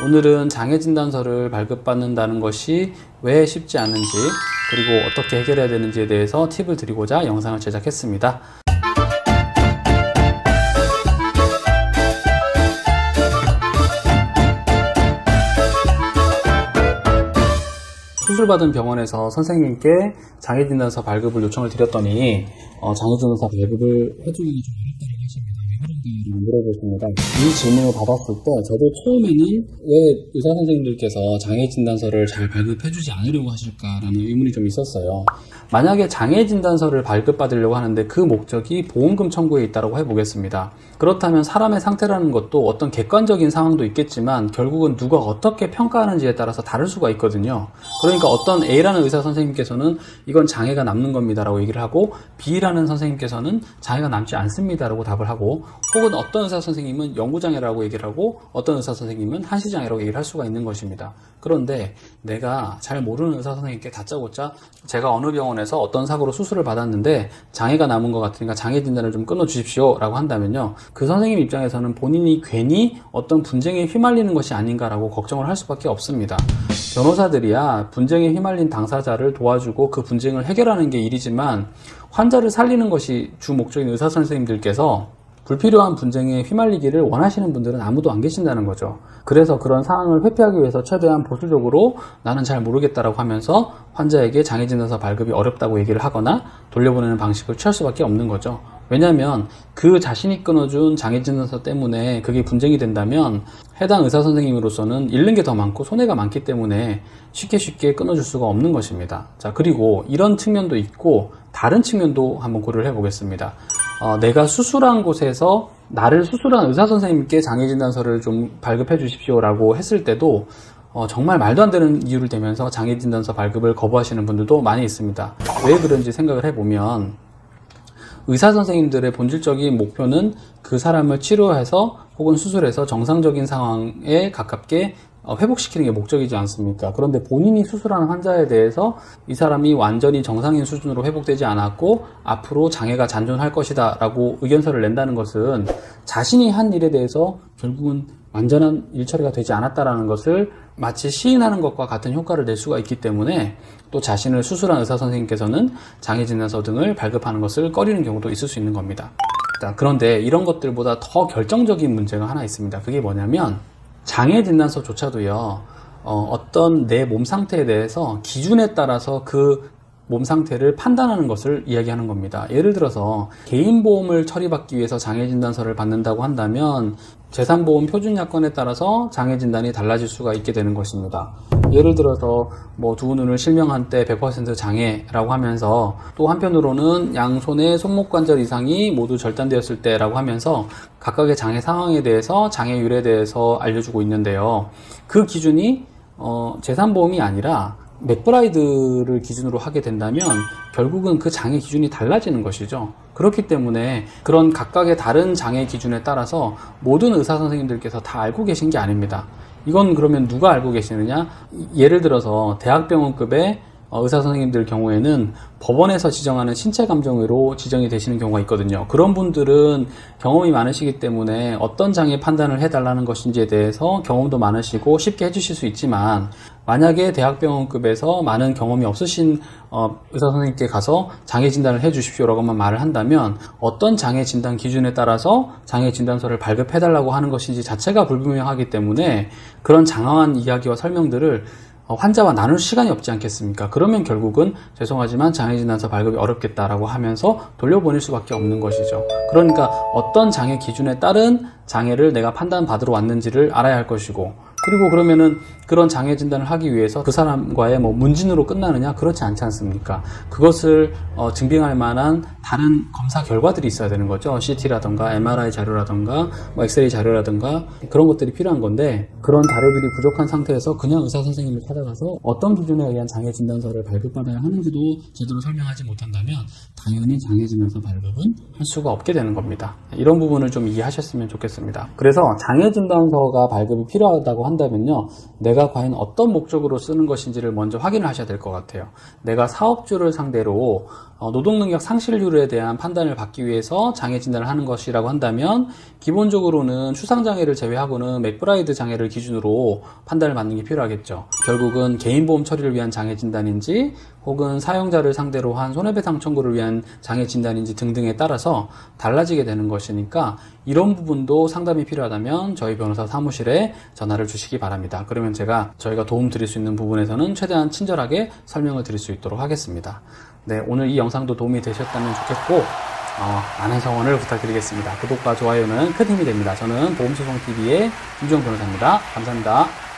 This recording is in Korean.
오늘은 장애진단서를 발급받는다는 것이 왜 쉽지 않은지, 그리고 어떻게 해결해야 되는지에 대해서 팁을 드리고자 영상을 제작했습니다. 수술받은 병원에서 선생님께 장애진단서 발급을 요청을 드렸더니 장애진단서 발급을 해주기가 좀 어렵다고 하십니다. 왜 그런가를 물어보십니다. 이 질문을 받았을 때 저도 처음에는 왜 의사선생님들께서 장애진단서를 잘 발급해주지 않으려고 하실까라는 의문이 좀 있었어요. 만약에 장애진단서를 발급받으려고 하는데 그 목적이 보험금 청구에 있다고 해보겠습니다. 그렇다면 사람의 상태라는 것도 어떤 객관적인 상황도 있겠지만 결국은 누가 어떻게 평가하는지에 따라서 다를 수가 있거든요. 그러니까 어떤 A라는 의사 선생님께서는 이건 장애가 남는 겁니다 라고 얘기를 하고, B라는 선생님께서는 장애가 남지 않습니다 라고 답을 하고, 혹은 어떤 의사 선생님은 영구장애라고 얘기를 하고 어떤 의사 선생님은 한시장애라고 얘기를 할 수가 있는 것입니다. 그런데 내가 잘 모르는 의사 선생님께 다짜고짜 제가 어느 병원에서 어떤 사고로 수술을 받았는데 장애가 남은 것 같으니까 장애 진단을 좀 끊어 주십시오 라고 한다면요, 그 선생님 입장에서는 본인이 괜히 어떤 분쟁에 휘말리는 것이 아닌가라고 걱정을 할 수밖에 없습니다. 변호사들이야 분쟁에 휘말린 당사자를 도와주고 그 분쟁을 해결하는 게 일이지만, 환자를 살리는 것이 주 목적인 의사 선생님들께서 불필요한 분쟁에 휘말리기를 원하시는 분들은 아무도 안 계신다는 거죠. 그래서 그런 상황을 회피하기 위해서 최대한 보수적으로 나는 잘 모르겠다라고 하면서 환자에게 장애진단서 발급이 어렵다고 얘기를 하거나 돌려보내는 방식을 취할 수밖에 없는 거죠. 왜냐하면 그 자신이 끊어준 장애진단서 때문에 그게 분쟁이 된다면 해당 의사 선생님으로서는 잃는 게 더 많고 손해가 많기 때문에 쉽게 끊어줄 수가 없는 것입니다. 자, 그리고 이런 측면도 있고 다른 측면도 한번 고려를 해보겠습니다. 내가 수술한 곳에서 나를 수술한 의사 선생님께 장애진단서를 좀 발급해 주십시오 라고 했을 때도 정말 말도 안 되는 이유를 대면서 장애진단서 발급을 거부하시는 분들도 많이 있습니다. 왜 그런지 생각을 해보면, 의사 선생님들의 본질적인 목표는 그 사람을 치료해서 혹은 수술해서 정상적인 상황에 가깝게 회복시키는 게 목적이지 않습니까? 그런데 본인이 수술하는 환자에 대해서 이 사람이 완전히 정상인 수준으로 회복되지 않았고 앞으로 장애가 잔존할 것이다 라고 의견서를 낸다는 것은 자신이 한 일에 대해서 결국은 완전한 일 처리가 되지 않았다라는 것을 마치 시인하는 것과 같은 효과를 낼 수가 있기 때문에, 또 자신을 수술한 의사 선생님께서는 장애진단서 등을 발급하는 것을 꺼리는 경우도 있을 수 있는 겁니다. 그런데 이런 것들보다 더 결정적인 문제가 하나 있습니다. 그게 뭐냐면, 장애진단서조차도요, 어떤 내 몸 상태에 대해서 기준에 따라서 그 몸 상태를 판단하는 것을 이야기하는 겁니다. 예를 들어서 개인보험을 처리받기 위해서 장애진단서를 받는다고 한다면 재산보험 표준약관에 따라서 장애진단이 달라질 수가 있게 되는 것입니다. 예를 들어서 두 눈을 실명한 때 100% 장애라고 하면서, 또 한편으로는 양손의 손목관절 이상이 모두 절단되었을 때라고 하면서 각각의 장애 상황에 대해서 장애율에 대해서 알려주고 있는데요. 그 기준이 재산보험이 아니라 맥브라이드를 기준으로 하게 된다면 결국은 그 장애 기준이 달라지는 것이죠. 그렇기 때문에 그런 각각의 다른 장애 기준에 따라서 모든 의사 선생님들께서 다 알고 계신 게 아닙니다. 이건 그러면 누가 알고 계시느냐? 예를 들어서 대학병원급의 의사 선생님들 경우에는 법원에서 지정하는 신체감정의로 지정이 되시는 경우가 있거든요. 그런 분들은 경험이 많으시기 때문에 어떤 장애 판단을 해달라는 것인지에 대해서 경험도 많으시고 쉽게 해주실 수 있지만, 만약에 대학병원급에서 많은 경험이 없으신 의사 선생님께 가서 장애 진단을 해 주십시오라고만 말을 한다면 어떤 장애 진단 기준에 따라서 장애 진단서를 발급해달라고 하는 것인지 자체가 불분명하기 때문에 그런 장황한 이야기와 설명들을 환자와 나눌 시간이 없지 않겠습니까? 그러면 결국은 죄송하지만 장애진단서 발급이 어렵겠다라고 하면서 돌려보낼 수밖에 없는 것이죠. 그러니까 어떤 장애 기준에 따른 장애를 내가 판단받으러 왔는지를 알아야 할 것이고, 그리고 그러면은 그런 장애 진단을 하기 위해서 그 사람과의 문진으로 끝나느냐? 그렇지 않지 않습니까? 그것을 증빙할 만한 다른 검사 결과들이 있어야 되는 거죠. CT라던가 MRI 자료라던가 엑스레이 자료라던가 그런 것들이 필요한 건데, 그런 자료들이 부족한 상태에서 그냥 의사 선생님을 찾아가서 어떤 기준에 의한 장애 진단서를 발급받아야 하는지도 제대로 설명하지 못한다면 당연히 장애 진단서 발급은 할 수가 없게 되는 겁니다. 이런 부분을 좀 이해하셨으면 좋겠습니다. 그래서 장애 진단서가 발급이 필요하다고 한다면요, 내가 과연 어떤 목적으로 쓰는 것인지를 먼저 확인을 하셔야 될 것 같아요. 내가 사업주를 상대로 노동능력 상실률에 대한 판단을 받기 위해서 장애 진단을 하는 것이라고 한다면 기본적으로는 추상장애를 제외하고는 맥브라이드 장애를 기준으로 판단을 받는 게 필요하겠죠. 결국은 개인보험 처리를 위한 장애 진단인지 혹은 사용자를 상대로 한 손해배상 청구를 위한 장애 진단인지 등등에 따라서 달라지게 되는 것이니까 이런 부분도 상담이 필요하다면 저희 변호사 사무실에 전화를 주시기 바랍니다. 그러면 저희가 도움 드릴 수 있는 부분에서는 최대한 친절하게 설명을 드릴 수 있도록 하겠습니다. 네, 오늘 이 영상도 도움이 되셨다면 좋겠고 많은 성원을 부탁드리겠습니다. 구독과 좋아요는 큰 힘이 됩니다. 저는 보험소송TV의 김주영 변호사입니다. 감사합니다.